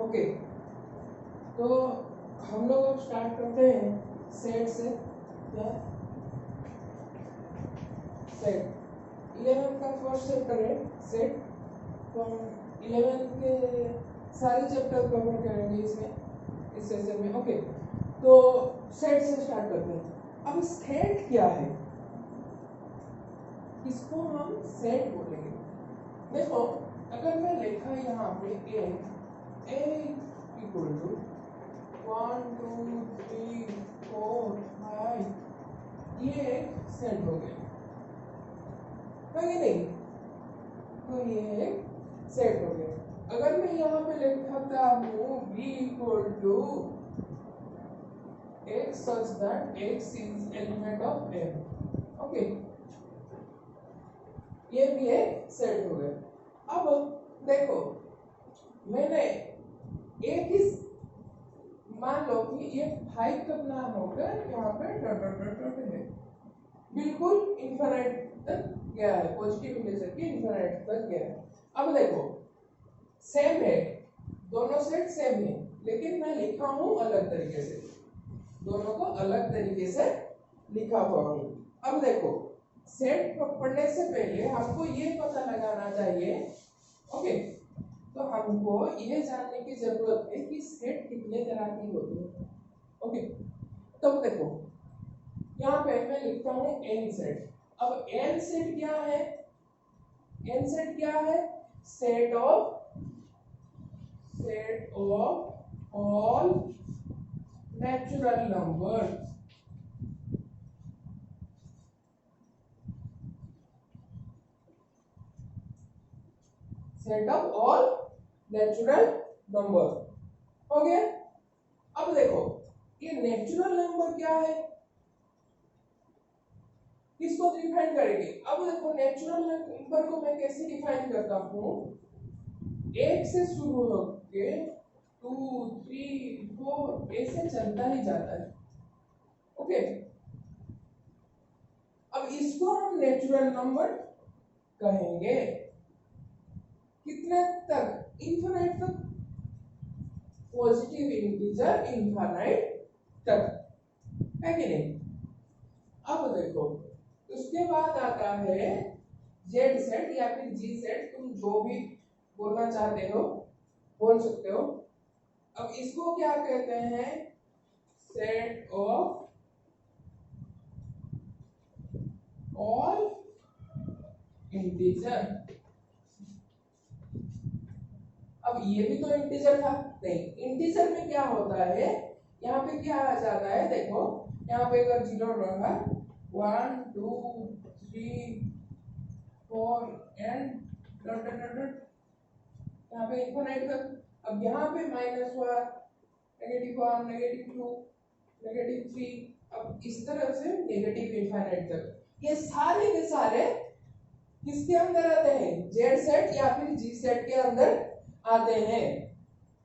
Okay, तो हम लोग अब स्टार्ट करते हैं सेट से। क्या सेट 11 का फर्स्ट चैप्टर है सेट। तो हम 11 के सारे चैप्टर कवर करेंगे इसमें इस सेशन में। ओके, तो सेट से स्टार्ट करते हैं। अब सेट क्या है, इसको हम सेट बोलेंगे। देखो, अगर मैं लिखा यहाँ पे ए इक्वल टू 1 2 3 4 5, ये एक सेट हो गया है कि नहीं? तो ये एक सेट हो गया। अगर मैं यहाँ पे लिखता हूँ b equal to x such that x is element of m, okay, ये भी एक सेट हो गया। अब देखो, मैंने एक ही मान लो कि ये 5 का प्लान होकर यहाँ पे डॉट डॉट डॉट डॉट है, बिल्कुल इनफिनिट तक गया है, पॉजिटिव इंटीजर की इनफिनिट तक गया है। अब देखो, सेम है, दोनों सेट सेम है, लेकिन मैं लिखा हूँ अलग तरीके से, दोनों को अलग तरीके से लिखा हुआ हूँ। अब देखो, सेट पढ़ने से पहले हमको ये पता लगाना चाहिए, ओके, तो हमको ये जानने की जरूरत है कि सेट कितने तरह की होती है। ओके, तो देखो, यहाँ पे मैं लिखता हूँ n सेट। अब n सेट क्या है? n सेट क्या है? Set of all natural numbers. Set of all natural number हो गया। अब देखो, ये नेचुरल नंबर क्या है, किसको डिफाइन करेंगे? अब देखो, नेचुरल नंबर को मैं कैसे डिफाइन करता हूँ, एक से शुरू होके 2 3 4 ऐसे चलता ही जाता है। ओके, अब इसको हम नेचुरल नंबर कहेंगे। कितने तक? इनफिनिट तक, पॉजिटिव इंटीजर इनफिनिट तक, है कि नहीं? अब देखो, उसके बाद आता है जेड सेट या फिर जी सेट, तुम जो भी बोलना चाहते हो बोल सकते हो। अब इसको क्या कहते हैं? Set of all integer. अब ये भी तो इंटीजर था, नहीं, इंटीजर में क्या होता है, यहाँ पे क्या आ जाता है, देखो, यहाँ पे अगर जीरो रहा 1 2 3 4 एंड डॉट डॉट डॉट, यहाँ पे इनफिनिट तक। अब यहाँ पे माइनस हुआ, -1 -2 -3, अब इस तरह से नेगेटिव इनफिनिट तक। ये सारे के सारे किसके अंदर आते हैं? जेड सेट या फिर जी सेट के अंदर आते हैं।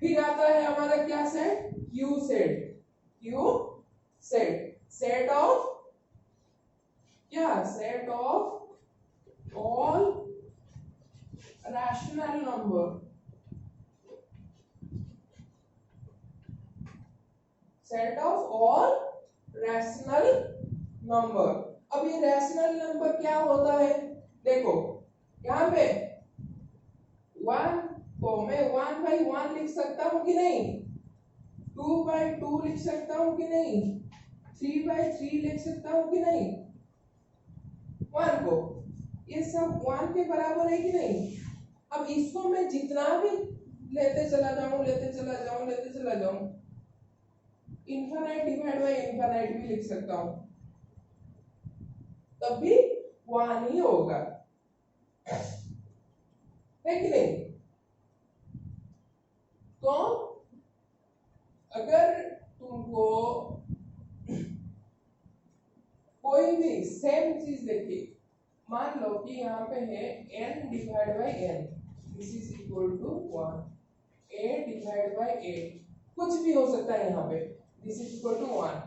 फिर आता है हमारा क्या set? Q set. Q set, set of क्या? Set of all rational number. Set of all rational number. अब ये रैशनल नंबर क्या होता है? देखो, यहाँ पे 1 को मैं 1/1 लिख सकता हूँ कि नहीं? 2/2 लिख सकता हूँ कि नहीं? 3/3 लिख सकता हूँ कि नहीं? 1 को, ये सब 1 के बराबर है कि नहीं? अब इसको मैं जितना भी लेते चला जाऊं इनफिनिट डिवाइड बाय इनफिनिट भी लिख सकता हूं, तब भी 1 ही होगा, है कि नहीं? तो अगर तुमको कोई भी सेम चीज देखिए, मान लो कि यहाँ पे है n divide by n, this is equal to 1, a divide by a, कुछ भी हो सकता है यहाँ पे, दिस इज इक्वल टू 1।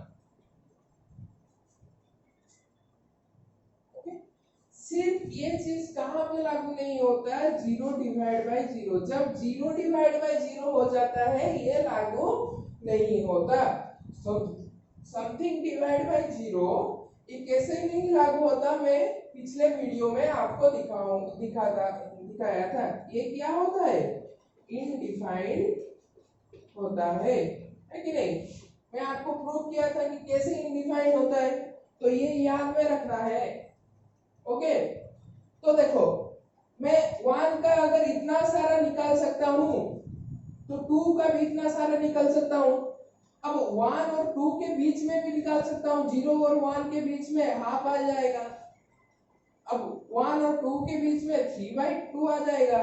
सिर्फ ये चीज कहाँ पे लागू नहीं होता है, 0 डिवाइड बाई 0। जब 0 डिवाइड बाई 0 हो जाता है ये लागू नहीं होता। समथिंग डिवाइड बाई 0 ये कैसे नहीं लागू होता, मैं पिछले वीडियो में आपको दिखाया था। ये क्या होता है, इनडिफाइंड होता है कि नहीं। मैं आपको प्रूव किया था कि कैसे इनडिफाइंड होता है, तो ये याद में रखना है। ओके, तो देखो मैं 1 का अगर इतना सारा निकाल सकता हूं तो 2 का भी इतना सारा निकाल सकता हूं। अब 1 और 2 के बीच में भी निकाल सकता हूं, 0 और 1 के बीच में हाफ आ जाएगा। अब 1 और 2 के बीच में 3/2 आ जाएगा,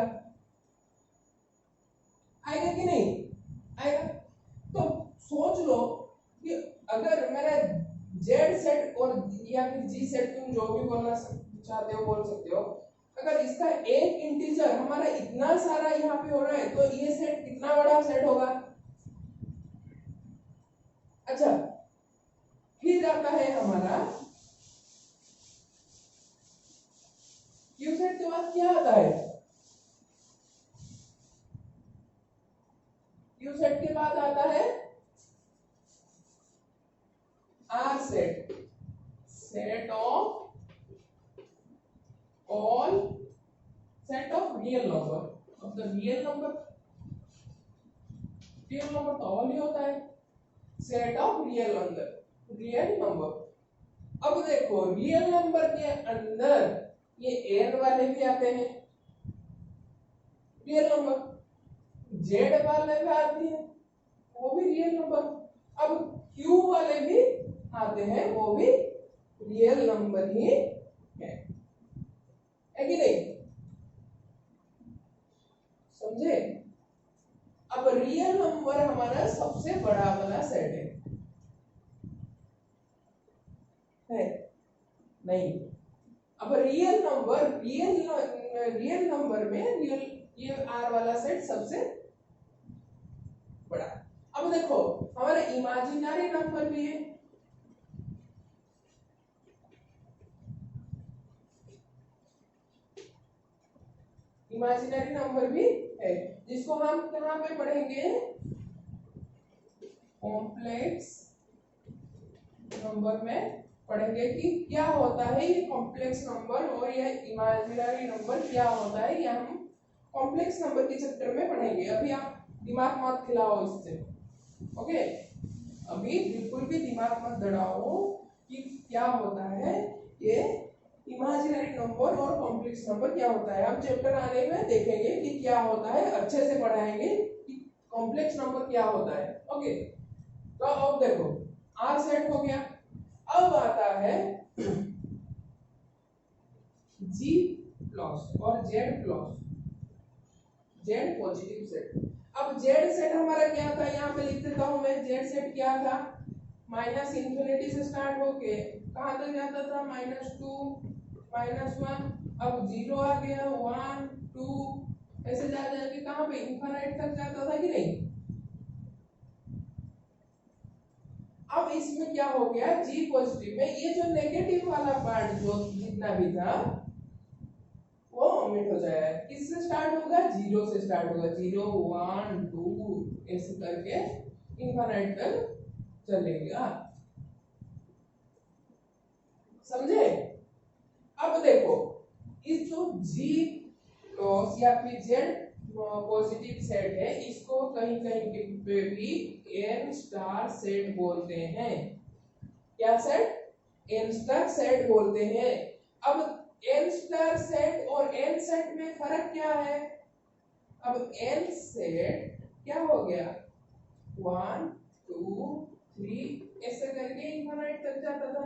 आएगा कि नहीं आएगा। तो सोच लो कि अगर मेरा जेड सेट और या फिर जी सेट, तुम जो भी बोलना चाहते हो बोल सकते हो, अगर इसका एक इंटीजर हमारा इतना सारा यहाँ पे हो रहा है तो ये सेट कितना बड़ा सेट होगा। अच्छा, फिर आता है हमारा क्यू सेट के बाद क्या आता है, क्यू सेट के बाद आता है R set, set of all set of real number। अब द रियल नंबर तो ऑल ही होता है, सेट ऑफ रियल नंबर। अब देखो रियल नंबर के अंदर ये एन वाले भी आते हैं रियल नंबर, जेड वाले भी आते हैं वो भी रियल नंबर, अब क्यू वाले भी आते हैं वो भी रियल नंबर ही है कि नहीं, समझे। अब रियल नंबर हमारा सबसे बड़ा वाला सेट है नहीं। अब रियल नंबर में ये आर वाला सेट सबसे बड़ा। अब देखो हमारे इमेजिनरी नंबर भी है, इमेजिनरी नंबर भी है जिसको हम कहाँ पे पढ़ेंगे, कॉम्प्लेक्स नंबर में पढ़ेंगे कि क्या होता है ये कॉम्प्लेक्स नंबर और ये इमेजिनरी नंबर क्या होता है, ये हम कॉम्प्लेक्स नंबर के चैप्टर में पढ़ेंगे। अभी आप दिमाग मत खिलाओ इससे, ओके। अभी बिल्कुल भी दिमाग मत दड़ाओ कि क्या होता है ये इमेजिनरी नंबर और कॉम्प्लेक्स नंबर क्या होता है। हम चैप्टर आने में देखेंगे कि क्या होता है, अच्छे से पढ़ाएंगे कि कॉम्प्लेक्स नंबर क्या होता है। ओके, तो अब देखो आर सेट हो गया, अब आता है जी प्लस और Z plus, Z positive set. अब जेड सेट हमारा क्या था, यहाँ पे लिख देता हूं मैं, जेड सेट क्या था, माइनस इंफिनिटी से स्टार्ट होके कहां तक जाता था, -2 -1, अब 0 आ गया, 1 2 ऐसे जा जाके कहां पे इनफिनिट तक जाता था कि नहीं। अब इसमें क्या हो गया, जी पॉजिटिव में ये जो नेगेटिव वाला पार्ट जो जितना भी था वो ओमिट हो जाएगा। किससे स्टार्ट होगा, 0 से स्टार्ट होगा, 0 1 2 ऐसे करके इनफिनिट तक चलेगा, समझे। अब देखो इस जो जी प्लस या फिर जेड पॉजिटिव सेट है इसको कहीं कहीं पे भी एन स्टार सेट बोलते हैं। क्या सेट, एन स्टार सेट बोलते हैं। अब एन स्टार सेट और एन सेट में फर्क क्या है, अब एन सेट क्या हो गया, 1 2 3 ऐसे करके इनफिनिट तक जाता था,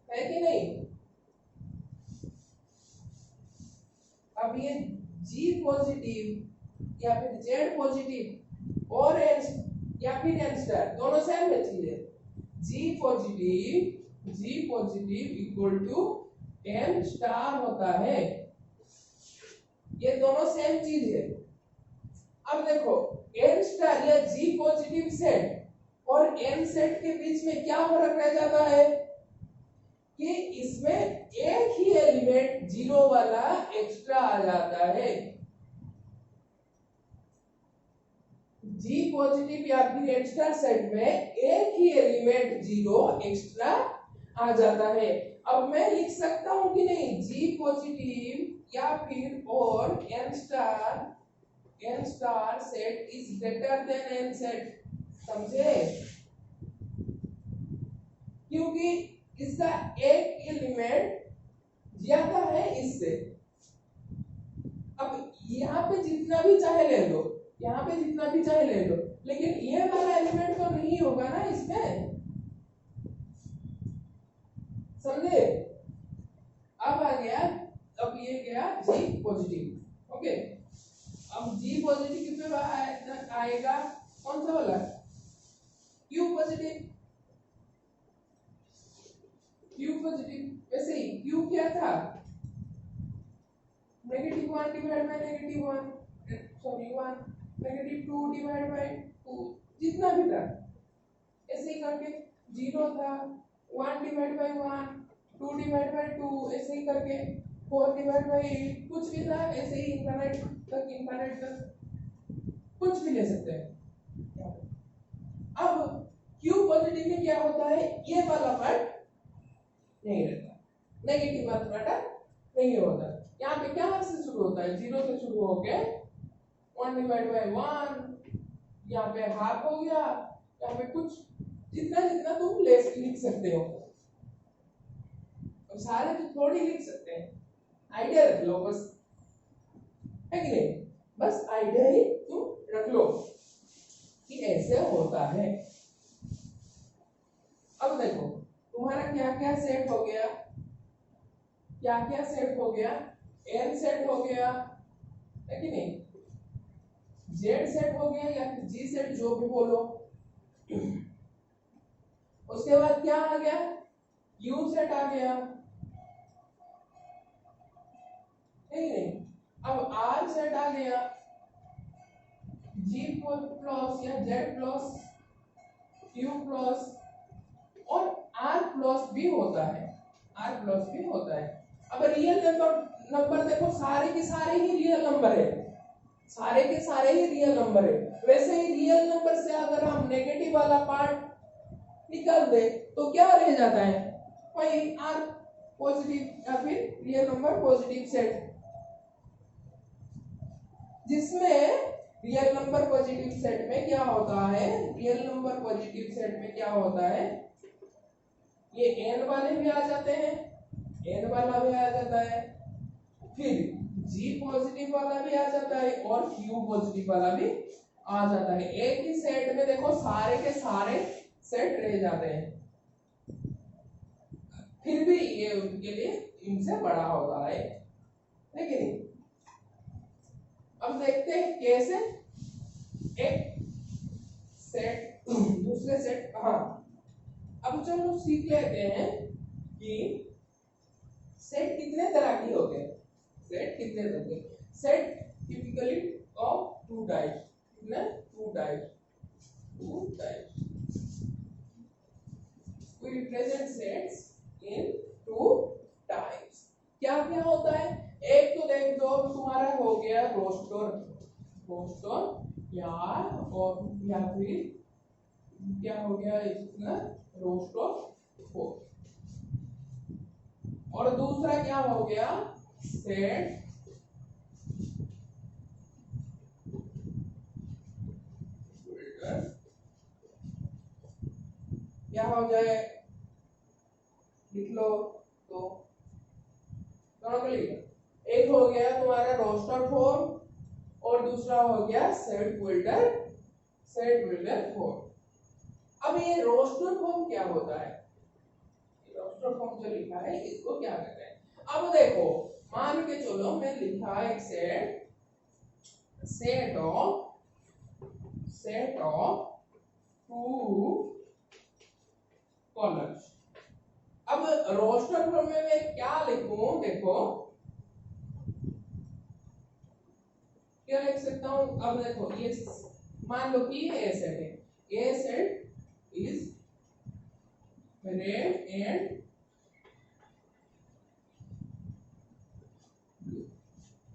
है कि नहीं। अब ये जी पॉजिटिव या फिर जेड पॉजिटिव और एन या फिर एन स्टार दोनों सेम है चीजें, Z positive equal to N star होता है, ये दोनों सेम चीज है। अब देखो एन स्टार या जी पॉजिटिव सेट और एन सेट के बीच में क्या फर्क रह जाता है कि इसमें एक ही एलिमेंट जीरो वाला एक्स्ट्रा आ जाता है। जी पॉजिटिव या फिर एक्स्ट्रा सेट में एक ही एलिमेंट जीरो एक्स्ट्रा आ जाता है। अब मैं लिख सकता हूं कि नहीं, जी पॉजिटिव या फिर और n star set is greater than n set, समझे? क्योंकि इसका एक एलिमेंट ज्यादा है इससे। अब यहाँ पे जितना भी चाहे ले लो, यहाँ पे जितना भी चाहे ले लो, लेकिन ये वाला एलिमेंट तो नहीं होगा ना इसमें, समझे? अब आ गया, अब ये गया जी पॉजिटिव। ओके, अब जी पॉजिटिव पे आएगा कौन सा वाला, क्यू पॉजिटिव। क्यू पॉजिटिव वैसे ही क्यू क्या था, -1 divide by -1, sorry 1, -2 divide by 2, जितना भी था ऐसे ही करके, 0 था, 1 डिवाइड बाय 1, 2 डिवाइड बाय 2, ऐसे ही करके 4 डिवाइड बाय 8, कुछ भी था ऐसे ही इनफाइनाइट तक कुछ भी ले सकते हैं। अब क्यू पॉजिटिव में क्या होता है, ये वाला पार्ट नहीं रहता, नेगेटिव वाला पार्ट नहीं होता। यहाँ पे क्या से शुरू होता है, 0 से शुरू होके 1 डिवाइड बाय 1, यहाँ पे हाफ हो गया, यहाँ पे कुछ जितना जितना तुम लिख सकते हो, सारे तो थोड़ी लिख सकते हैं, आइडिया रख लो बस, है कि नहीं? बस आइडिया ही तुम रख लो कि ऐसे होता है। अब देखो तुम्हारा क्या क्या सेट हो गया, क्या क्या सेट हो गया, n सेट हो गया, है कि नहीं? z सेट हो गया या फिर g सेट, जो भी बोलो। उसके बाद क्या आ गया, q सेट आ गया, नहीं, अब r सेट आ गया, g प्लस या z प्लस, q प्लस, और r प्लस भी होता है, r प्लस भी होता है। अब रियल नंबर देखो, सारे के सारे ही रियल नंबर है, सारे के सारे ही रियल नंबर है। वैसे ही रियल नंबर से अगर हम नेगेटिव वाला पार्ट निकाल दे तो क्या रह जाता है, वही r पॉजिटिव या फिर रियल नंबर पॉजिटिव सेट, जिसमें रियल नंबर पॉजिटिव सेट में क्या होता है, रियल नंबर पॉजिटिव सेट में क्या होता है, ये n वाले भी आ जाते हैं, n वाला भी आ जाता है, फिर g पॉजिटिव वाला भी आ जाता है और q पॉजिटिव वाला भी आ जाता है। एक ही सेट में देखो सारे के सारे सेट रह जाते हैं, फिर भी ये उनके लिए इनसे बड़ा होता है कि नहीं? अब देखते हैं कैसे एक सेट दूसरे सेट, हाँ अब चलो सीख लेते हैं कि सेट कितने तरह की होते हैं, सेट कितने तरह के, set typically of two types, कितने, two types, we represent sets in two types। क्या क्या होता है, एक तो देख दो, तुम्हारा हो गया रोस्टर या फिर क्या हो गया इसका रोस्टर 4, और दूसरा क्या हो गया, सेट क्या हो जाए, लिख लो तो दोनों को लिख लो, एक हो गया तुम्हारा रोस्टर 4 और दूसरा हो गया सेट बिल्डर 4। अब ये रोस्टर फॉर्म क्या होता है, रोस्टर फॉर्म जो लिखा है इसको क्या कहते हैं। अब देखो मान के चलो मैं लिखा एक सेट ऑफ टू कॉलम्स। अब रोस्टर फॉर्म में मैं क्या लिखूं, देखो क्या लिख सकता हूं। अब देखो ये मान लो कि ए सेट है, ए सेट is red and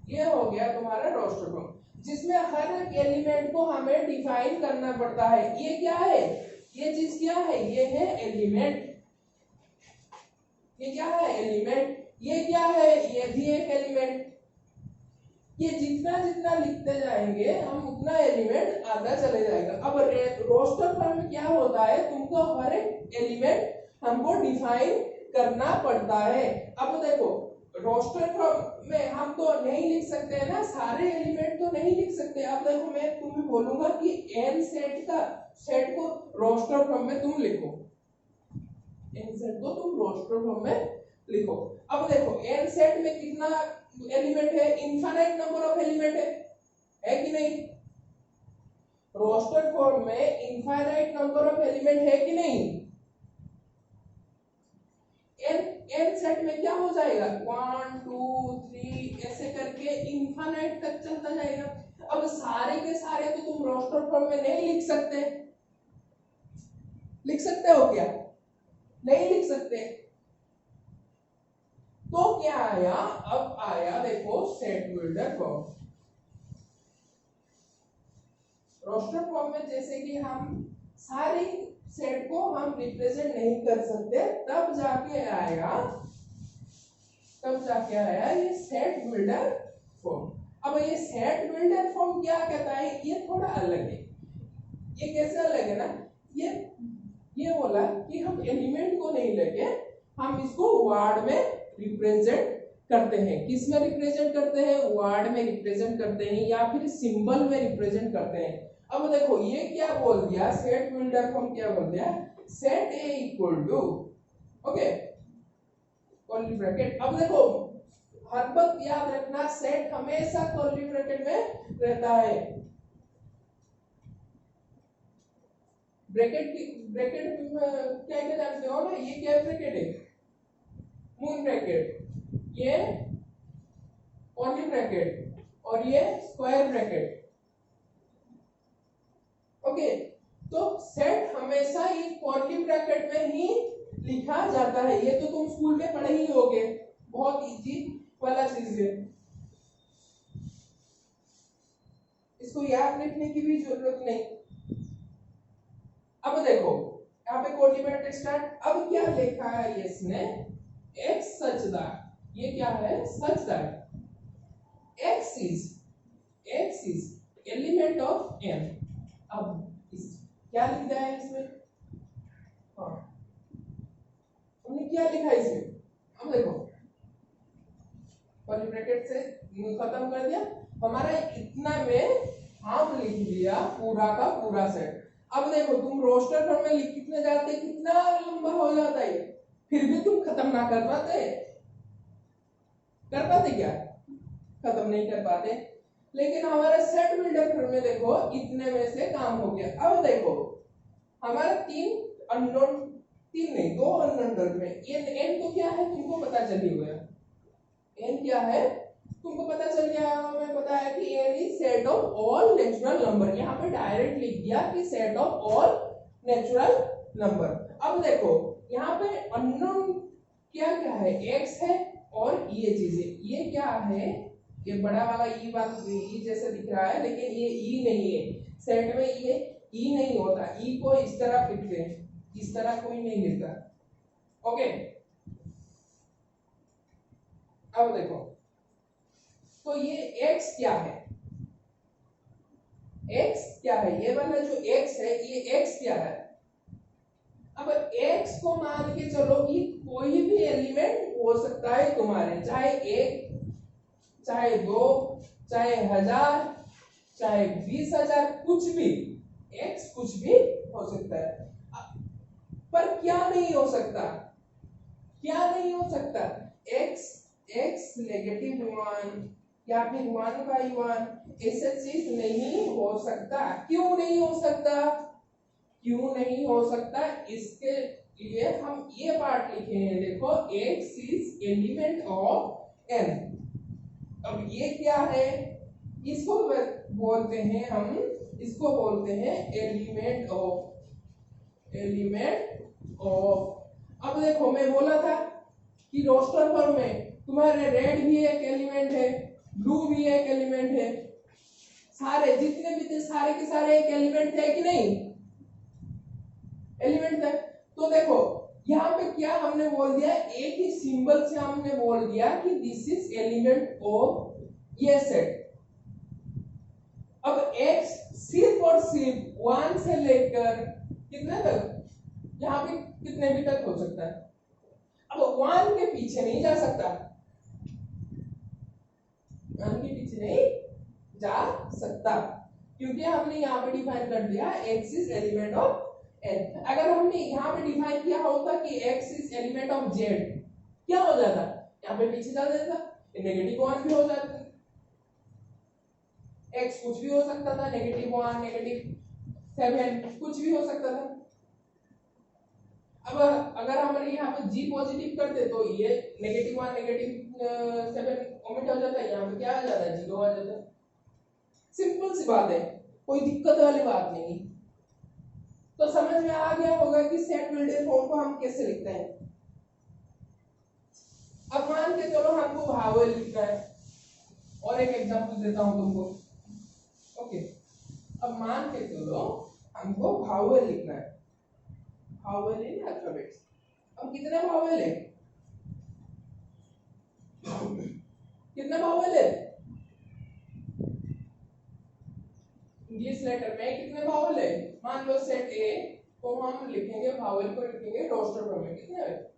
ये हो गया तुम्हारा रोस्टर फॉर्म, जिसमें हर एक एलिमेंट को हमें डिफाइन करना पड़ता है। ये क्या है, ये चीज क्या है, ये है एलिमेंट। ये क्या है, एलिमेंट। ये क्या है, ये भी एक एलिमेंट। ये जितना जितना लिखते जाएंगे हम उतना एलिमेंट आता चले जाएगा। अब रोस्टर फॉर्म में क्या होता है, तुमको हर एक एलिमेंट हमको डिफाइन करना पड़ता है। अब देखो रोस्टर फॉर्म में हम तो नहीं लिख सकते हैं ना, सारे एलिमेंट तो नहीं लिख सकते। अब देखो मैं तुम्हें बोलूंगा कि एन सेट को रोस्टर फॉर्म में तुम लिखो, एन सेट को तुम रोस्टर फॉर्म में लिखो। अब देखो एन सेट में कितना एलिमेंट है, इनफाइनाइट नंबर ऑफ एलिमेंट है कि नहीं। रोस्टर फॉर्म में इनफाइनाइट नंबर ऑफ एलिमेंट है कि नहीं। एन सेट में क्या हो जाएगा, 1 2 3 ऐसे करके इनफाइनाइट तक चलता जाएगा। अब सारे के सारे तो तुम रोस्टर फॉर्म में नहीं लिख सकते। लिख सकते हो क्या, नहीं लिख सकते। तो क्या आया, अब आया देखो set builder form. Roster form में जैसे कि हम सारे सेट को हम रिप्रेजेंट नहीं कर सकते, तब जाके आया ये सेट बिल्डर फॉर्म। अब ये सेट बिल्डर फॉर्म क्या कहता है, ये थोड़ा अलग है। ये कैसे अलग है ना, ये बोला कि हम एलिमेंट को नहीं लेके हम इसको वर्ड में रिप्रेजेंट करते हैं। किस में रिप्रेजेंट करते हैं, वर्ड में रिप्रेजेंट करते हैं या फिर सिंबल में रिप्रेजेंट करते हैं। अब देखो ये क्या बोल दिया, सेट बिल्डर फॉर्म क्या बोल दिया, set A equal to, okay curly bracket. अब देखो हर वक्त याद रखना सेट हमेशा कर्ली ब्रैकेट में रहता है। ब्रैकेट क्या क्या जानते हो ना, ये क्या ब्रैकेट है, मून ब्रैकेट, ये कर्ली ब्रैकेट और ये स्क्वायर ब्रैकेट। ओके तो सेट हमेशा ये कर्ली ब्रैकेट में ही लिखा जाता है। ये तो तुम स्कूल में पढ़े ही होगे, बहुत इजी वाला चीज है, इसको याद रखने की भी जरूरत नहीं। अब देखो यहाँ पे कर्ली ब्रैकेट स्टार्ट। अब क्या लिखा है इसने, x such that, ये क्या है, such that x is element of n। अब क्या लिख दिया है इसमें, हाँ हमने क्या लिखा है इसमें। अब देखो कर्ली ब्रैकेट से खत्म कर दिया, हमारा इतना में हम लिख दिया पूरा का पूरा सेट। अब देखो तुम रोस्टर फॉर्म में कितने जाते, कितना लंबा हो जाता है, फिर भी तुम खत्म ना कर पाते क्या, खत्म नहीं कर पाते। लेकिन हमारे सेट बिल्डर फॉर्म में देखो इतने में से काम हो गया। अब देखो हमारा दो अननोन टर्म में एन तो क्या है तुमको पता चल ही गया, एन क्या है तुमको पता चल गया। हमें पता है कि N is set of all natural number, यहाँ पे डायरेक्ट लिख दिया कि set of all natural number. अब देखो यहाँ पे अननोन क्या क्या है, एक्स है और ये चीजें, ये क्या है, ये बड़ा वाला ई जैसे दिख रहा है लेकिन ये ई नहीं है। सेट में ये ई नहीं होता, ई को इस तरह लिखते हैं, इस तरह कोई नहीं लिखता। ओके अब देखो तो ये x क्या है, x क्या है, ये वाला जो x है ये x क्या है। अब x को मान के चलो कि कोई भी एलिमेंट हो सकता है तुम्हारे, चाहे 1 चाहे 2 चाहे 1000 चाहे 20,000, कुछ भी x कुछ भी हो सकता है। पर क्या नहीं हो सकता, क्या नहीं हो सकता, x -1 या फिर 1/1 ऐसा चीज नहीं हो सकता। क्यों नहीं हो सकता, क्यों नहीं हो सकता, इसके लिए हम ये पार्ट लिखे हैं। देखो x is element of n। अब ये क्या है, इसको बोलते हैं हम, इसको बोलते हैं एलिमेंट ऑफ। अब देखो मैं बोला था कि रोस्टर फॉर्म में तुम्हारे रेड भी एक एलिमेंट है, ब्लू भी एक एलिमेंट है, सारे जितने भी थे सारे के सारे एक एलिमेंट थे कि नहीं, एलिमेंट थे। तो देखो यहाँ पे क्या हमने बोल दिया, एक ही सिंबल से हमने बोल दिया कि दिस इज एलिमेंट ऑफ ये सेट। अब x सिर्फ और सिर्फ 1 से लेकर कितने तक, यहाँ पे कितने भी तक हो सकता है। अब 1 के पीछे नहीं जा सकता, 1 के पीछे नहीं जा सकता, क्योंकि हमने यहाँ पे डिफाइन कर दिया x is element of n। अगर हमने यहाँ पे डिफाइन किया होता कि x is element of z, क्या हो जाता, यहाँ पे पीछे जा जाता, नेगेटिव 1 भी हो जाता, x कुछ भी हो सकता था, -1 -7 कुछ भी हो सकता था। अब अगर हम यहाँ पे g पॉजिटिव करते तो ये -1 -7 ओमिट हो जाता है, यहाँ पे क्या आ जाता है, 0 आ जाता है। सिंपल सी बात है, कोई दिक्कत वाली बात नहीं। तो समझ में आ गया होगा कि सेट बिल्डर फॉर्म को हम कैसे लिखते हैं। अब मान के चलो हमको भावल लिखना है, और एक एग्जांपल देता हूं तुमको। ओके, अब मान के चलो हमको भावल लिखना है, भावल इन अल्फाबेट्स। अब कितने भावल है, कितने भावल है इंग्लिश लेटर में, कितने भावल है। मान लो सेट ए, तो हम लिखेंगे भावल को लिखेंगे रोस्टर फॉर्म में, कितने है,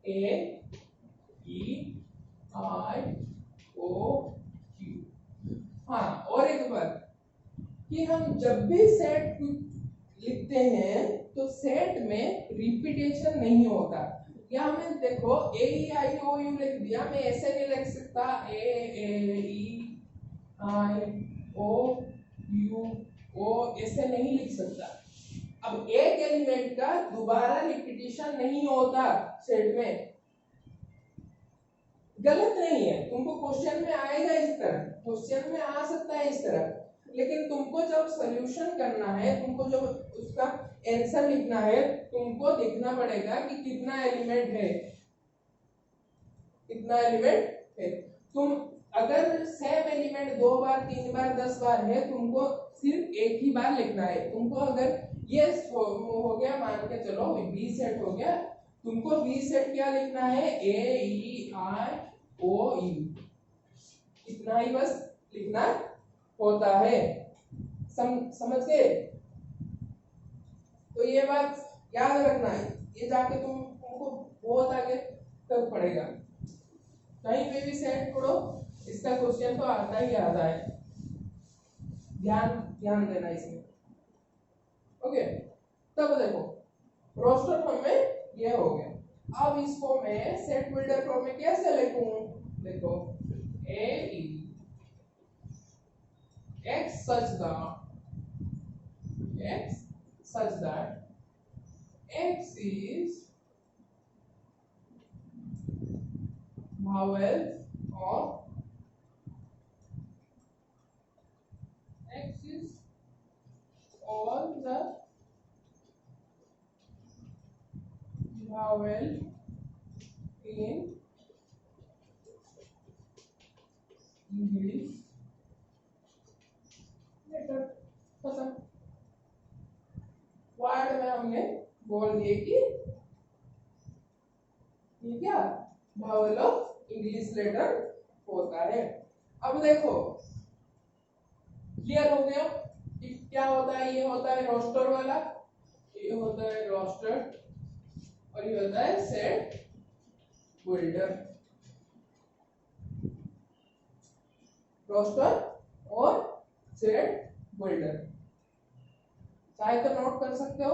ए ई आई ओ क्यू। हाँ, और एक बात कि हम जब भी सेट लिखते हैं तो सेट में रिपीटेशन नहीं होता। या हमें देखो A E I O you लिख दिया, मैं ऐसे नहीं लिख सकता ए ई आई ओ यू ओ, ऐसे नहीं लिख सकता। अब एक एलिमेंट का दोबारा रिपीटेशन नहीं होता सेट में, गलत नहीं है, तुमको क्वेश्चन में आएगा इस तरह, क्वेश्चन में आ सकता है इस तरह, लेकिन तुमको जब सॉल्यूशन करना है, तुमको जब उसका आंसर लिखना है, तुमको देखना पड़ेगा कि कितना एलिमेंट है, कितना एलिमेंट है। तुम अगर सेम एलिमेंट 2 बार 3 बार 10 बार है, तुमको सिर्फ एक ही बार लिखना है। तुमको अगर ये हो गया, मान के चलो बी सेट हो गया, तुमको बी सेट क्या लिखना है, ए ई आई ओ यू, इतना ही बस लिखना होता है। समझ गए। तो ये बात याद रखना है, ये जाके तुमको बहुत आगे तक पड़ेगा, कहीं पे भी सेट करो इसका क्वेश्चन तो आता ही आता है, ध्यान देना इसमें। ओके, तब देखो रोस्टर फॉर्म में ये हो गया। अब इसको मैं सेट बिल्डर फॉर्म में कैसे लिखूं, देखो A E X such that x is vowel of x is all the vowel in English letter। खत्म। वर्ड में हमने बोल दिए कि ये क्या भावल ऑफ इंग्लिश लेटर होता है। अब देखो क्लियर हो गया कि क्या होता है, ये होता है रोस्टर वाला, ये होता है रोस्टर, और ये होता है सेट बिल्डर। रोस्टर और सेट बिल्डर चाहे तो नोट कर सकते हो,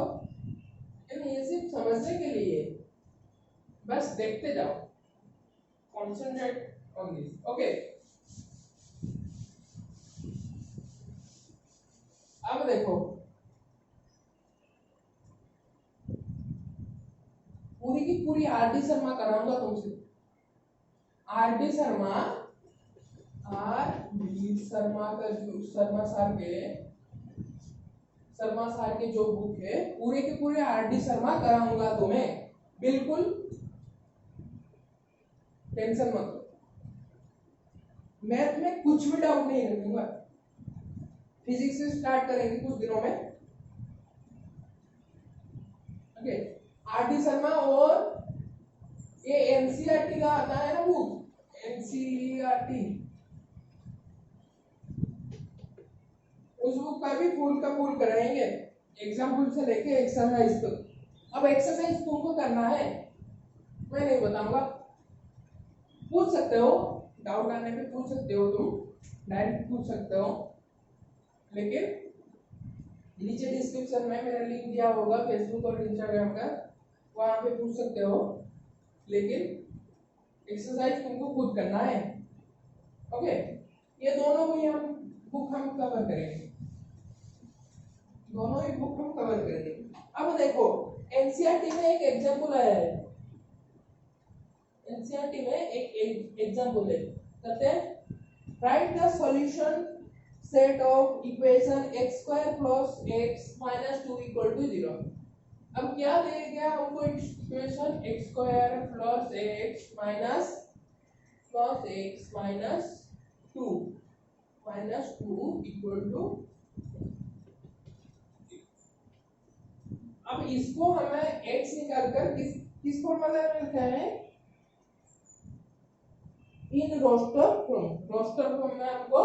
ये सिर्फ समझने के लिए, बस देखते जाओ, कॉन्सेंट्रेट ऑन दिस। ओके, अब देखो पूरी की पूरी आर डी शर्मा कराऊंगा तुमसे। आर डी शर्मा का जो शर्मा सार के जो बुक है, पूरे के पूरे आर डी शर्मा कराऊंगा तुम्हें, बिल्कुल टेंशन मत लो। मैथ में कुछ भी डाउट नहीं रखूंगा, फिजिक्स से स्टार्ट करेंगे कुछ दिनों में। ओके, आरटी शर्मा और ये एनसीईआरटी का आता है ना बुक, एनसीईआरटी, उस बुक का भी फुल का फुल कराएंगे, एग्जाम्पल से लेके एक्सरसाइज तक। अब एक्सरसाइज तुमको करना है, मैं नहीं बताऊंगा, पूछ सकते हो, डाउट आने पे पूछ सकते हो, तुम डायरेक्ट पूछ सकते हो, लेकिन नीचे डिस्क्रिप्शन में मेरा लिंक दिया होगा फेसबुक और इंस्टाग्राम का, वहां पे पूछ सकते हो, लेकिन एक्सरसाइज तुमको खुद करना है। ओके, ये दोनों भी हम बुक हम कवर करेंगे, दोनों ही बुक हम कवर करेंगे। अब देखो एनसीईआरटी में एक एग्जांपल आया है, एनसीईआरटी में एक एग्जांपल है, कहते हैं write the solution set of equation x square plus x minus 2 equal to 0। अब क्या दे गया हमको, equation x square plus x minus x minus 2 equal to, अब इसको हमें x निकाल कर किस फॉर्मूला में लिखा है, इन रोस्टर फॉर्म में हमको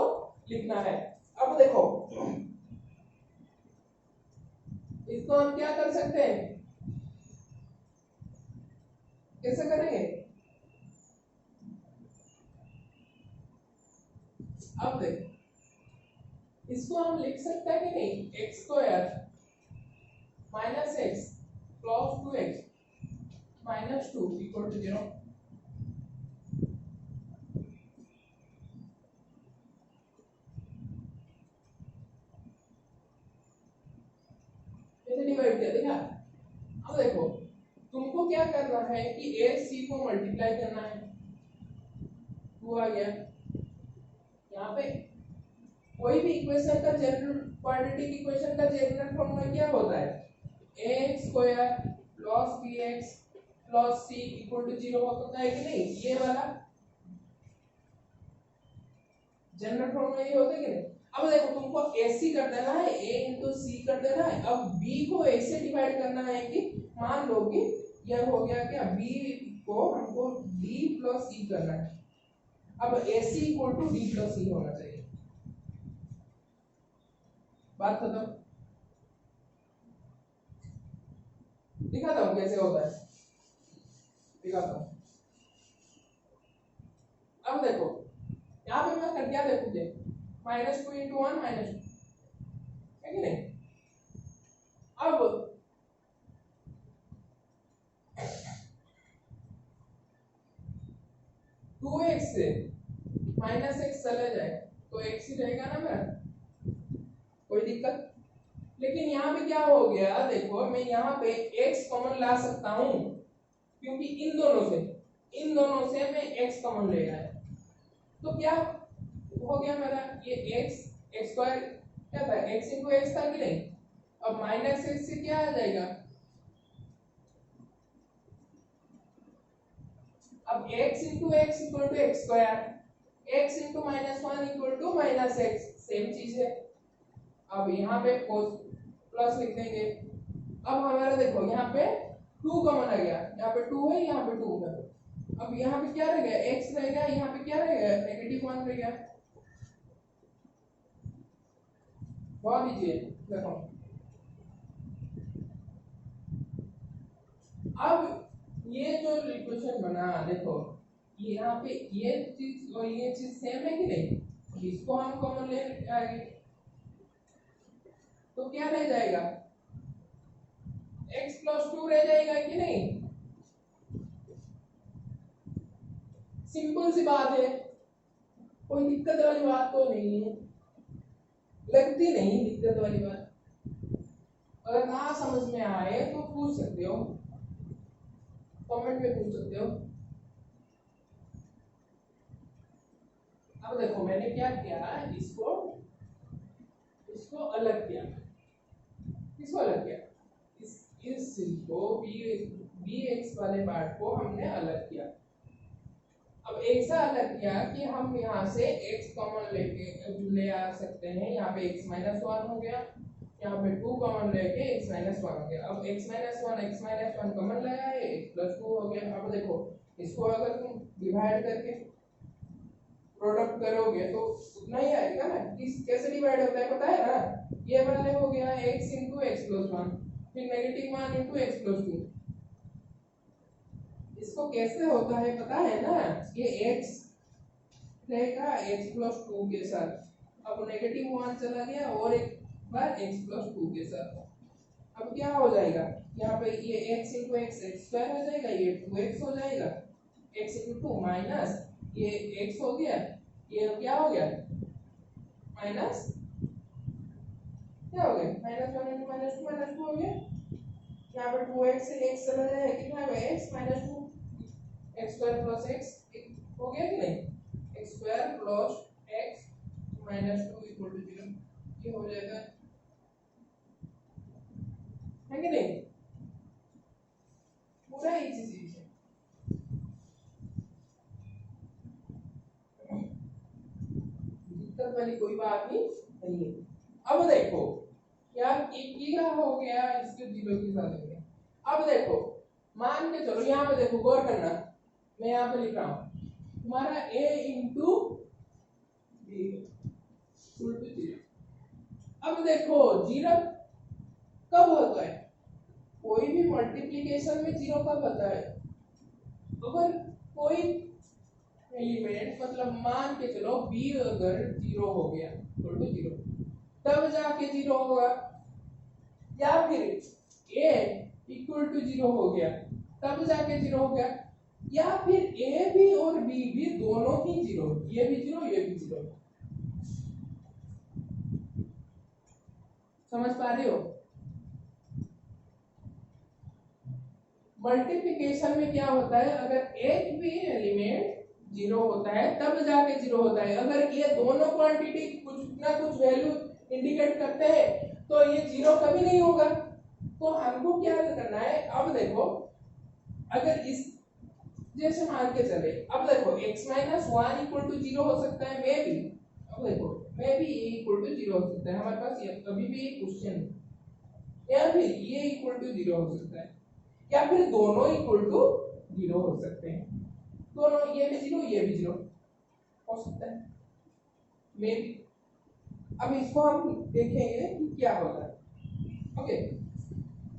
लिखना है। अब देखो इसको हम क्या कर सकते हैं, कैसे करेंगे, अब देखो इसको हम लिख सकते हैं कि नहीं, x square minus x plus 2x minus 2 equal to 0। कैसे डिवाइड किया देखा। अब देखो तुमको क्या करना है कि a c को मल्टीप्लाई करना है, 2 आ गया। यहाँ पे कोई भी इक्वेशन का जनरल, क्वाड्रेटिक इक्वेशन का जनरल फॉर्मूला क्या होता है, a square plus bx plus c equal to 0 होता है कि नहीं, ये वाला जनरल फॉर्मूला ये होता है कि नहीं। अब देखो तुमको ac कर देना है, a इंटू c कर देना है, अब b को a से डिवाइड करना है कि मान लो कि यह हो गया क्या, b को हमको d प्लस e करना है, अब ac equal to d plus e होना चाहिए, बात खत्म। दिखाता हूँ कैसे होता है, दिखाता हूँ। अब देखो यहाँ पे मैं कर क्या देखू थे, माइनस 2 इंटू 1 माइनस 2 है कि नहीं। अब टू एक्स से माइनस एक्स चला जाए तो एक्स ही रहेगा ना मेरा, कोई दिक्कत। लेकिन यहाँ पे क्या हो गया, देखो मैं यहाँ पे x कॉमन ला सकता हूँ, क्योंकि इन दोनों से मैं x कॉमन ले रहा है, तो क्या हो गया मेरा, ये x स्क्वायर क्या था, x इंटू एक्स था कि नहीं। अब माइनस एक्स से क्या आ जाएगा, अब x into x equal to x square, x into minus 1 equal to minus x, same चीज है। अब यहाँ पे प्लस लिख देंगे। अब हमारा देखो यहाँ पे 2 कॉमन आ गया, यहाँ पे 2 है, यहाँ पे 2 है। अब यहाँ पे क्या रह गया, x रह गया, यहाँ पे क्या रह गया, नेगेटिव 1 रह गया। बहुत दीजिए देखो, अब ये जो इक्वेशन बना देखो, यहाँ पे ये चीज और ये चीज सेम है कि नहीं, इसको हम कॉमन ले आएंगे तो क्या रह जाएगा, x प्लस 2 रह जाएगा कि नहीं। सिंपल सी बात है, कोई दिक्कत वाली बात तो नहीं है, लगती नहीं दिक्कत वाली बात। अगर ना समझ में आए तो पूछ सकते हो, कमेंट में पूछ सकते हो। अब देखो मैंने क्या किया, इसको अलग किया, किसको अलग किया, इस चीज को बी एक्स वाले पार्ट को हमने अलग किया। अब ऐसा अलग किया कि हम यहाँ से x कॉमन ले आ सकते हैं। यहाँ पे x माइनस वन हो गया, यहाँ पे 2 कॉमन लेके x माइनस वन हो गया। अब x माइनस वन कॉमन लाया है, x प्लस 2 हो गया। अब देखो इसको अगर तुम डिवाइड करके प्रोडक्ट करोगे तो उतना ही आएगा ना। किस कैसे डिवाइड होता है पता है ना, ये वाले हो गया x into x plus one, फिर negative one into x plus two. इसको कैसे होता है पता है ना, ये x रहेगा x प्लस टू के साथ, अब नेगेटिव वन चला गया और एक बार x प्लस टू के साथ। अब क्या हो जाएगा, यहाँ पे ये x into x x square हो जाएगा, ये 2x हो जाएगा, x इंटू टू माइनस ये x हो गया, ये क्या हो गया माइनस, क्या हो गया minus one into minus two हो गया। यहाँ पर 2x से x चला जाएगा, कितना है x minus two, x square plus x हो गया कि नहीं, x square plus x minus two equal to 0, ये हो जाएगा है कि नहीं, पूरा एक चीज है। दिक्कत वाली कोई बात नहीं है। अब देखो यार एक ही का हो गया, इसके 0 के साथ हो गया। अब देखो मान के चलो, यहाँ पे देखो गौर करना, मैं यहाँ पे लिख रहा हूँ तुम्हारा a into B equal to 0। अब देखो 0 कब होता है, कोई भी मल्टीप्लिकेशन में 0 कब होता है, अगर कोई एलिमेंट मतलब मान के चलो b अगर 0 हो गया इक्वल टू 0 तब जाके 0 होगा, या फिर a इक्वल टू 0 हो गया तब जाके 0 हो गया, या फिर a भी और b भी दोनों ही 0, ये भी 0 ये भी 0। समझ पा रहे हो, मल्टीप्लिकेशन में क्या होता है, अगर एक भी एलिमेंट 0 होता है तब जाके 0 होता है, अगर ये दोनों क्वांटिटी कुछ ना कुछ वैल्यू इंडिकेट करते हैं तो ये 0 कभी नहीं होगा। तो हमको क्या करना है, अब देखो अगर इस जैसे मान के चले, अब देखो x minus one equal to 0 हो सकता है, मे भी, अब देखो मे भी a इक्वल टू 0 हो सकता है, हमारे पास ये अभी भी एक क्वेश्चन है, या फिर ये इक्वल टू 0 हो सकता है, या फिर दोनों इक्वल टू 0 हो सकते हैं, दोनों ये भी 0 ये भी 0 हो सकता है मे भी। अब इसको हम देखेंगे कि क्या होता है। ओके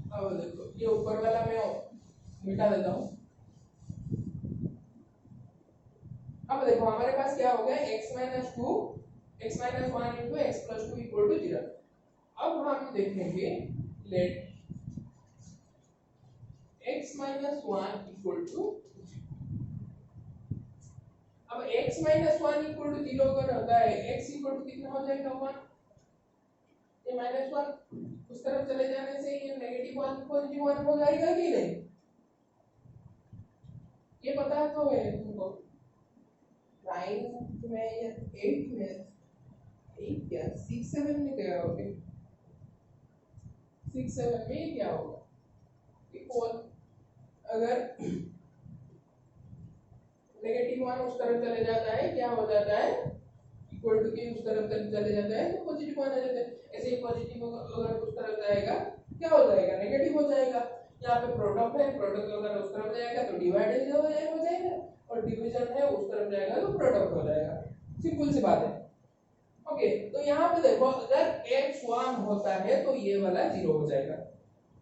अब देखो ये ऊपर वाला मैं मिटा देता हूँ। अब देखो हमारे पास क्या हो गया, x minus two x minus one into x plus two equal to 0। अब हम देखेंगे let x minus one equal to, अब x minus one equal to 0 अगर होता है, x इक्वल टू कितना हो जाएगा 1, ये माइनस वन उस तरफ चले जाने से ये नेगेटिव वन पॉजिटिव वन हो जाएगा कि नहीं, ये पता तो है तुमको, 9 में या 8 में, 8 क्या 6 7 में क्या होगा, 6 7 में क्या होगा, इक्वल अगर नेगेटिव वन उस तरफ चले जाता है क्या हो जाता है, इक्वल टू के उस तरफ चले जाता है तो पॉजिटिव वन आ जाता है, ऐसे ही पॉजिटिव अगर उस तरफ जाएगा क्या हो जाएगा नेगेटिव हो जाएगा। यहाँ पे प्रोडक्ट है, प्रोडक्ट अगर उस तरफ जाएगा तो डिवाइड हो जाएगा और डिवीजन है उस तरफ जाएगा तो प्रोडक्ट हो जाएगा, सिंपल सी बात है। ओके तो यहाँ पे देखो अगर x 1 होता है तो ये वाला 0 हो जाएगा,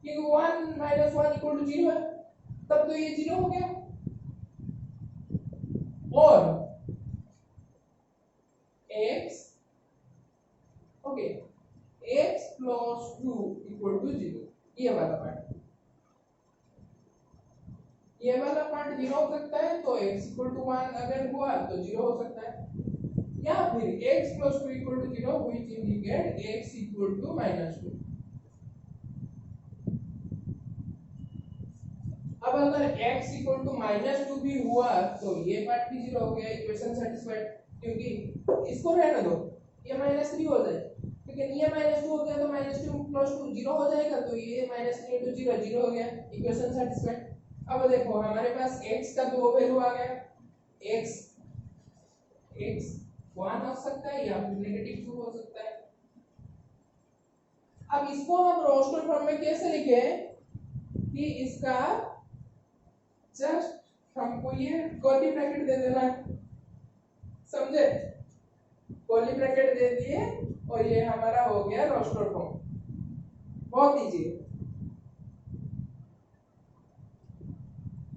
क्योंकि 1 माइनस 1 इक्वल टू 0 है, तब तो ये 0 हो गया। और x okay x plus 2 equal to 0, ये वाला पार्ट, ये वाला पार्ट 0 हो सकता है, तो x इक्वल टू 1 अगर हुआ तो 0 हो सकता है, या फिर x plus 2 equal to 0 which indicate x equal to minus 2। अब अगर x इक्वल टू माइनस 2 भी हुआ तो ये पार्ट भी 0 हो गया, इक्वेशन सेटिस्फाइड, क्योंकि इसको रहने दो ये माइनस 3 हो जाए, लेकिन ये माइनस 2 हो गया तो माइनस 2 प्लस 2 0 हो जाएगा, तो ये माइनस 3 इंटू 0 0 हो गया, इक्वेशन सेटिस्फाइड। अब देखो हमारे पास x का दो वैल्यू आ गया, एक्स एक्स 1 हो सकता है या फिर -2 हो सकता है। अब इसको हम रोस्टर फॉर्म में कैसे लिखे कि इसका जस्ट हमको ये कर्ली ब्रैकेट दे देना है, समझे? कर्ली ब्रैकेट दे दिए और ये हमारा हो गया रोस्टर फॉर्म। बहुत इजी है,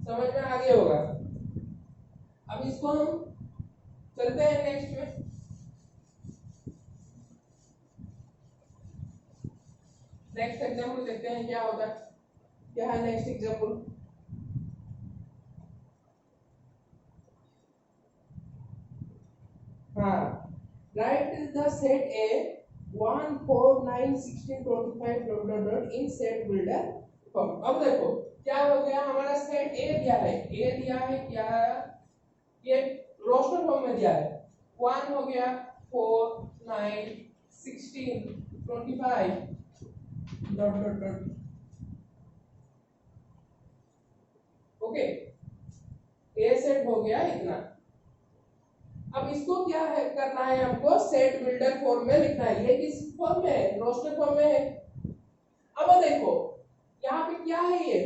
समझ में आ गया होगा। अब इसको हम चलते हैं नेक्स्ट में। नेक्स्ट एग्जांपल देखते हैं क्या होता है, क्या है नेक्स्ट एग्जांपल। हाँ, right the set A 1 4 9 16 25 dot dot dot in set builder form. अब देखो क्या हो गया, हमारा सेट ए दिया है, ए दिया है क्या, ये रोस्टर फॉर्म में दिया है। 1 हो गया, 4 9 16 25 डॉट डॉट डॉट, ओके। ए सेट हो गया इतना। अब इसको क्या है करना है, हमको सेट बिल्डर फॉर्म में लिखना है। ये किस फॉर्म में है, रोस्टर फॉर्म में है। अब देखो यहाँ पे क्या है, ये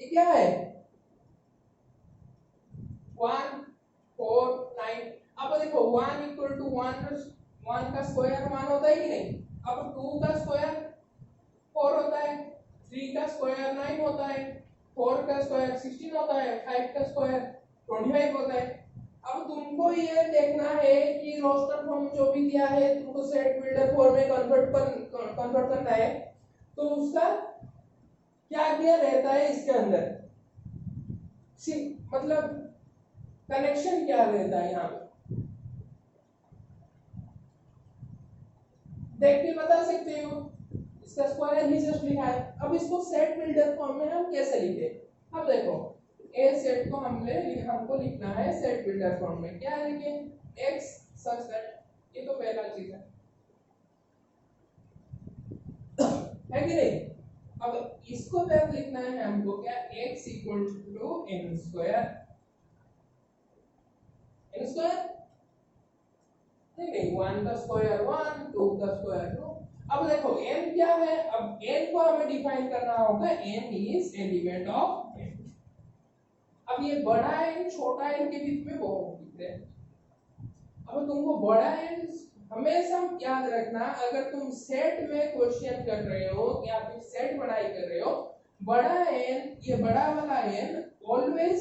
क्या है, 1 4 9। अब देखो 1 इक्वल टू 1 का स्क्वायर 1 होता है कि नहीं। अब 2 का स्क्वायर 4 होता है, 3 का स्क्वायर 9 होता है, 4 का स्क्वायर 16 होता है, 5 का स्क्वायर 25 होता है। अब तुमको ये देखना है कि रोस्टर फॉर्म जो भी दिया है तुमको सेट बिल्डर फॉर्म में कन्वर्ट करना है, तो उसका क्या क्या रहता है इसके अंदर, मतलब कनेक्शन क्या रहता है यहाँ पे, देख के बता सकते हो। इसका स्क्वायर ही जस्ट लिखा है। अब इसको सेट बिल्डर फॉर्म में हम कैसे लिखे, अब देखो ए सेट को हमको लिखना है सेट बिल्डर फॉर्म में। क्या लिखे, x सच दैट, ये तो पहला चीज है कि नहीं। अब इसको फिर लिखना है हमको क्या, x equal to n square, नहीं 1 का स्क्वायर 1, 2 का स्क्वायर 2। अब देखो n क्या है, अब n को हमें डिफाइन करना होगा, n is element of n। अब ये बड़ा n छोटा n के बीच में बहुत दिख रहा है। अब तुमको बड़ा n हमेशा याद रखना, अगर तुम सेट में क्वेश्चन कर रहे हो या फिर सेट पढ़ाई कर रहे हो, बड़ा n, ये बड़ा वाला n always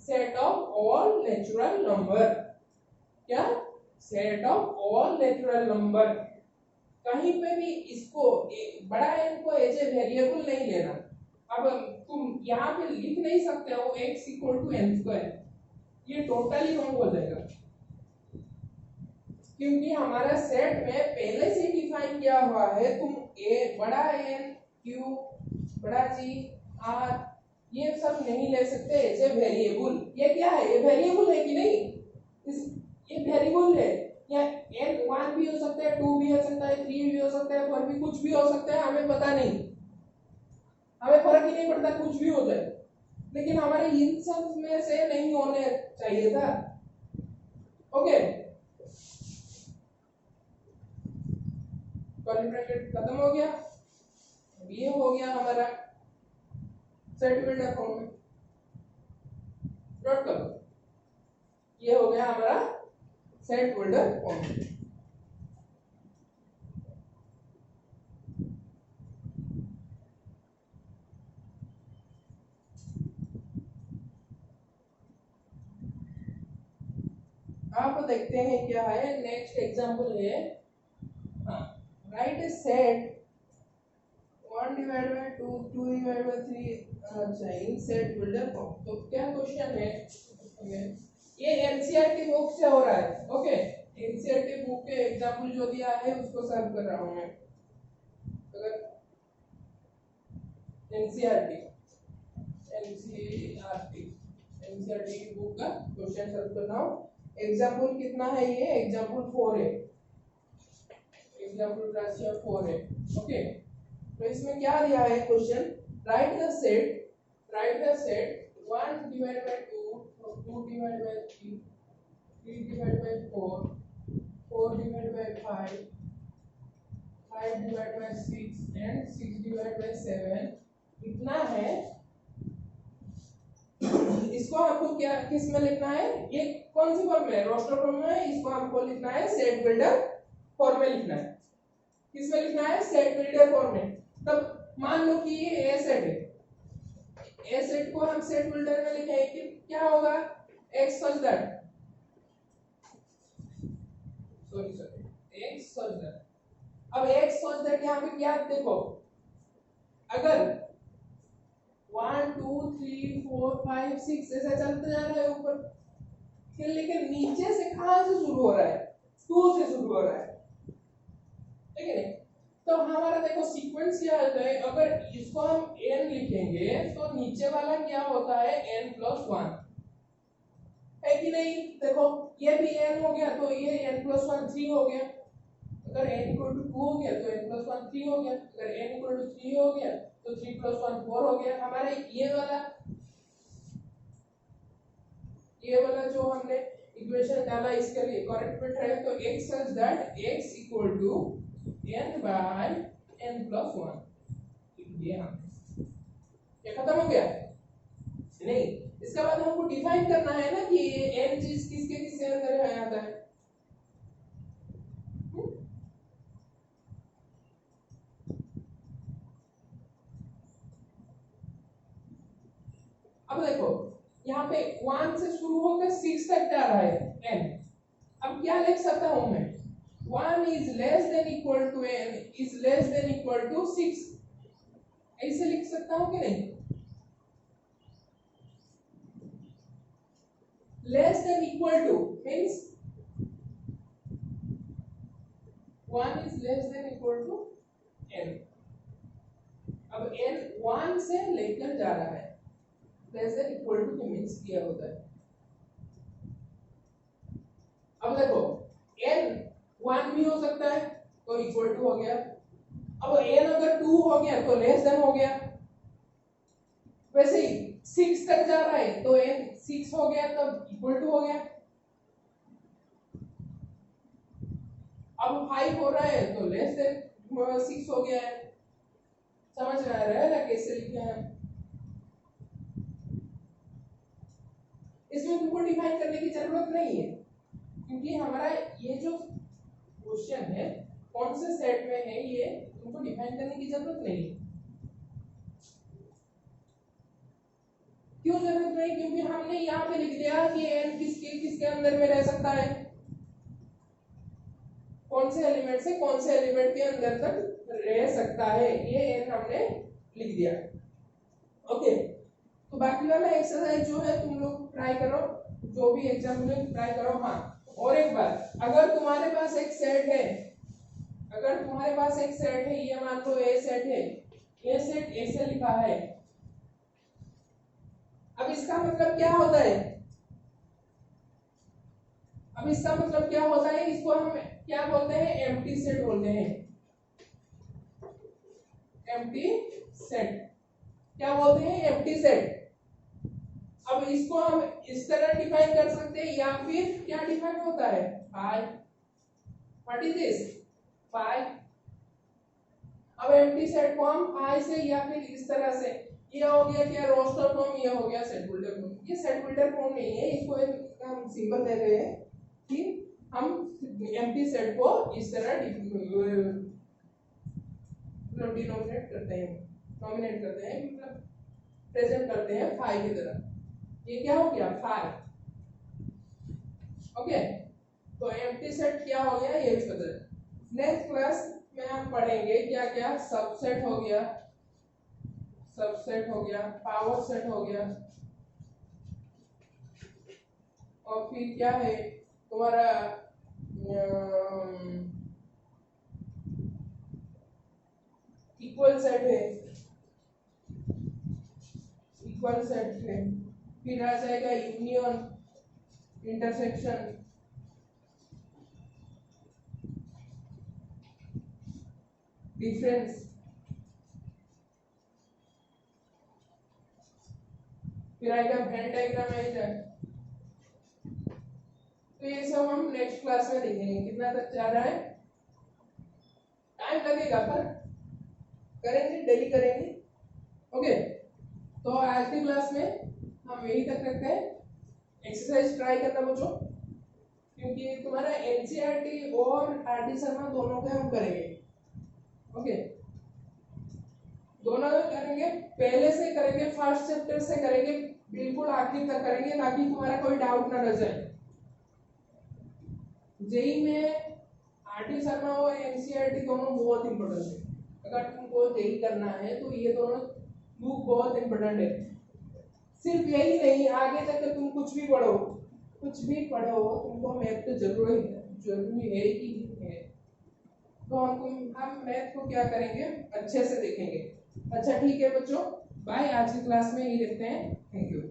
set of all natural number, क्या, set of all natural number. कहीं पे भी इसको बड़ा n को एज ए वेरिएबल नहीं लेना। अब तुम यहाँ पे लिख नहीं सकते हो x equal to n square, ये टोटली रॉन्ग हो जाएगा, क्योंकि हमारा सेट में पहले से डिफाइन किया हुआ है। तुम a बड़ा n q बड़ा g r ये सब नहीं ले सकते एज ए वेरिएबल। ये क्या है, ये वेरिएबल है कि नहीं, ये वेरिएबल है। या n 1 भी हो सकता है, 2 भी हो सकता है, 3 भी हो सकता है, 4 भी, कुछ भी हो सकता है, हमें पता नहीं, हमें फर्क ही नहीं पड़ता, कुछ भी हो जाए, लेकिन हमारे इन सब में से नहीं होने चाहिए था। ओके, कर्ली ब्रैकेट खत्म हो गया। ये हो गया हमारा सेट बिल्डर फॉर्म में, नोट करो, ये हो गया हमारा सेट बिल्डर फॉर्म। आप देखते हैं क्या है, नेक्स्ट एग्जांपल है, right A set 1 divide by 2 2 divide by 3, अच्छा इन सेट बिल्डर फॉर्म। तो क्या क्वेश्चन है, ये एनसीईआरटी बुक से हो रहा है। ओके, एनसीईआरटी बुक के एग्जांपल जो दिया है उसको सॉल्व कर रहा हूं मैं। अगर एनसीईआरटी एनसीईआरटी एनसीईआरटी की बुक का क्वेश्चन सॉल्व कर रहा हूं। एग्जांपल कितना है, ये एग्जांपल 4 है, एग्जांपल राशि 4 है। ओके, तो इसमें क्या दिया है question, right the set 1 divided by 2, 2 divided by 3, 3 divided by 4, 4 divided by 5, 5 divided by 6 and 6 divided by 7 इतना है। इसको हमको क्या किस में लिखना है, ये कौन सी फॉर्म में, रोस्टर फॉर्म में। इसको हमको लिखना है सेट बिल्डर फॉर्म में लिखना है। किस में लिखना है, सेट बिल्डर फॉर्म में। तब मान लो कि ये ए सेट है, ए सेट को हम सेट बिल्डर में लिखेंगे कि क्या होगा, x such that, x such that। अब x such that यहाँ पे क्या देखो, अगर 1 2 3 4 5 6 ऐसा चलते जा रहा है ऊपर, फिर लेकिन नीचे से कहां से शुरू हो रहा है, 2 से शुरू हो रहा है, ठीक है। तो हमारा देखो सीक्वेंस क्या होता है, अगर इसको हम n लिखेंगे तो नीचे वाला क्या होता है n+1, है कि नहीं। देखो ये भी n हो गया तो ये n+1 3 हो गया, अगर n = 2 हो गया तो n+1 3 हो गया, अगर n = 3 हो गया तो 3+1 4 हो गया। हमारा ये वाला जो हमने इक्वेशन डाला इसके लिए करेक्ट फिट है। तो x such that x = n/n+1 लिख दिया हमने, ये खत्म हो गया नहीं। इसके बाद हमको डिफाइन करना है ना कि ये n चीज किसके किसके अंदर है आता है। अब देखो यहाँ पे 1 से शुरू होकर 6 तक जा रहा है n। अब क्या लिख सकता हूं मैं, 1 is less than equal to n is less than equal to 6, ऐसे लिख सकता हूं कि नहीं। less than equal to means 1 is less than equal to n। अब n 1 से लेकर जा रहा है, less than equal to means क्या होता है। अब देखो n 1 भी हो सकता है तो इक्वल टू हो गया, अब n अगर 2 हो गया तो लेस देन हो गया, वैसे ही 6 तक जा रहा है तो n 6 हो गया तब इक्वल टू हो गया। अब 5 हो रहा है तो लेस देन 6 हो गया है। समझ में आ रहा है ना कैसे लिखे हैं। इसमें तुमको डिफाइन करने की जरूरत नहीं है, क्योंकि हमारा ये जो क्वेश्चन है कौन से सेट में है ये तुमको डिफाइन करने की जरूरत नहीं है। क्यों जरूरत नहीं, क्योंकि हमने यहाँ पे लिख दिया कि n किसके किसके अंदर में रह सकता है, कौन से एलिमेंट से कौन से एलिमेंट के अंदर तक रह सकता है, ये n हमने लिख दिया। ओके, तो बाकी वाला एक्सरसाइज जो है तुम लोग ट्राई करो, जो भी एग्जाम में ट्राई करो। हाँ, और एक बात, अगर तुम्हारे पास एक सेट है, अगर तुम्हारे पास एक सेट है, ये मान लो ए सेट है, ये सेट ऐसे लिखा है। अब इसका मतलब क्या होता है, अब इसका मतलब क्या होता है, इसको हम क्या बोलते हैं, एम्प्टी सेट बोलते हैं। एम्प्टी सेट क्या बोलते हैं, एम्प्टी सेट। अब इसको हम इस तरह डिफाइन कर सकते हैं, या फिर क्या डिफाइन होता है, five. What is this, five. अब एम्प्टी सेट को हम फाइव से या फिर इस तरह से, ये हो गया क्या, रोस्टर फॉर्म, ये हो गया सेट बिल्डर फॉर्म। ये सेट बिल्डर फॉर्म नहीं है, इसको हम सिंबल दे रहे हैं कि हम एम्प्टी सेट को इस तरह डिनोमिनेट करते हैं, नॉमिनेट करते हैं, मतलब प्रेजेंट करते हैं फाइव की तरह। ये क्या हो गया, फाइव। ओके, तो एम्प्टी सेट क्या हो गया ये भी पता है। नेक्स्ट क्लास में हम पढ़ेंगे क्या क्या, सबसेट हो गया, सबसेट हो गया, पावर सेट हो गया, और फिर क्या है तुम्हारा इक्वल सेट है, इक्वल सेट है, फिर आ जाएगा यूनियन, इंटरसेक्शन, डिफरेंस, फिर आएगा वेन डायग्राम आ जाए। तो ये सब हम नेक्स्ट क्लास में देखेंगे। कितना तक जा रहा है, टाइम लगेगा पर करेंगे, डेली करेंगे। ओके, तो आज की क्लास में हम यही तक रखते हैं। एक्सरसाइज ट्राई करना बच्चों, क्योंकि तुम्हारा एनसीईआरटी और आरटी शर्मा दोनों के हम करेंगे। ओके, दोनों करेंगे, पहले से करेंगे, फर्स्ट चैप्टर से करेंगे, बिल्कुल आखिर तक करेंगे ताकि तुम्हारा कोई डाउट ना रह जाए। जेई में आरटी शर्मा और एनसीईआरटी दोनों बहुत इंपॉर्टेंट है। अगर तुमको जेई करना है तो ये दोनों बुक बहुत इंपॉर्टेंट है। सिर्फ यही नहीं, आगे तक तुम कुछ भी पढ़ो, तुमको मैथ तो जरूरी है कि है। तो हम मैथ को क्या करेंगे, अच्छे से देखेंगे। अच्छा ठीक है बच्चों, बाय। आज की क्लास में यही देखते हैं। Thank you.